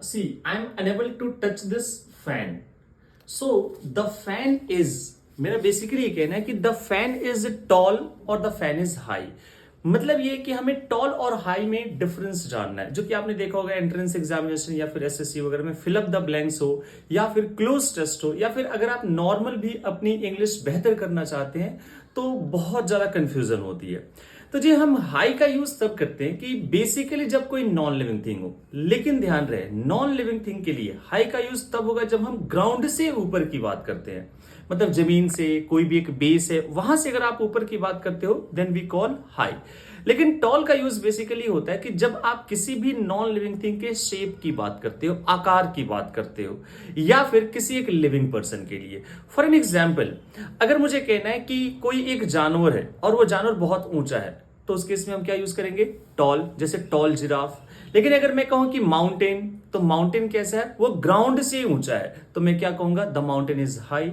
See, I'm unable to touch this fan. So the fan is, मेरा basically ये कहना है कि द फैन इज टॉल और द फैन इज हाई। मतलब ये कि हमें टॉल और हाई में डिफरेंस जानना है, जो कि आपने देखा होगा एंट्रेंस एग्जामिनेशन या फिर एसएससी वगैरह में फिल अप द ब्लैंक्स हो या फिर क्लोज टेस्ट हो या फिर अगर आप नॉर्मल भी अपनी इंग्लिश बेहतर करना चाहते हैं तो बहुत ज्यादा कंफ्यूजन होती है। तो जी हम हाई का यूज तब करते हैं कि बेसिकली जब कोई नॉन लिविंग थिंग हो, लेकिन ध्यान रहे नॉन लिविंग थिंग के लिए हाई का यूज तब होगा जब हम ग्राउंड से ऊपर की बात करते हैं। मतलब जमीन से कोई भी एक बेस है वहां से अगर आप ऊपर की बात करते हो देन वी कॉल हाई। लेकिन टॉल का यूज बेसिकली होता है कि जब आप किसी भी नॉन लिविंग थिंग के शेप की बात करते हो, आकार की बात करते हो या फिर किसी एक लिविंग पर्सन के लिए। फॉर एन एग्जाम्पल, अगर मुझे कहना है कि कोई एक जानवर है और वो जानवर बहुत ऊंचा है तो उस केस में हम क्या यूज करेंगे? टॉल, जैसे टॉल जिराफ। लेकिन अगर मैं कहूं कि माउंटेन, तो माउंटेन कैसा है? वो ग्राउंड से ऊंचा है, तो मैं क्या कहूंगा? The mountain is high.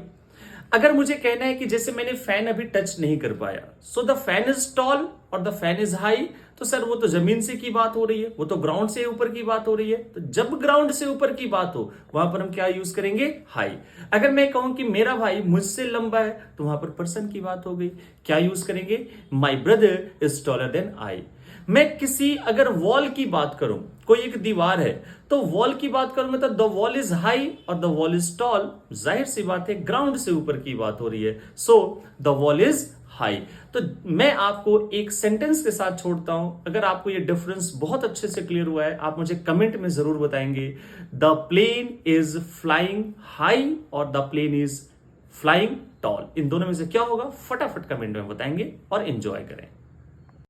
अगर मुझे कहना है कि जैसे मैंने फैन अभी टच नहीं कर पाया, so the fan is tall और द फैन इज हाई, तो सर वो तो जमीन से की बात हो रही है, वो तो ग्राउंड से ऊपर की बात हो रही है। तो जब ग्राउंड से ऊपर की बात हो वहां पर हम क्या यूज करेंगे? हाई। अगर मैं कहूं कि मेरा भाई मुझसे लंबा है तो वहां पर पर्सन की बात हो गई, क्या यूज करेंगे? My brother is taller than I. मैं किसी अगर वॉल की बात करूं, कोई एक दीवार है तो वॉल की बात करूंगा तो द वॉल इज हाई और द वॉल इज टॉल। जाहिर सी बात है ग्राउंड से ऊपर की बात हो रही है, so the wall is high. तो मैं आपको एक सेंटेंस के साथ छोड़ता हूं। अगर आपको ये डिफरेंस बहुत अच्छे से क्लियर हुआ है आप मुझे कमेंट में जरूर बताएंगे। The plane is flying high और the plane is flying tall. इन दोनों में से क्या होगा फटाफट कमेंट में बताएंगे और एंजॉय करें।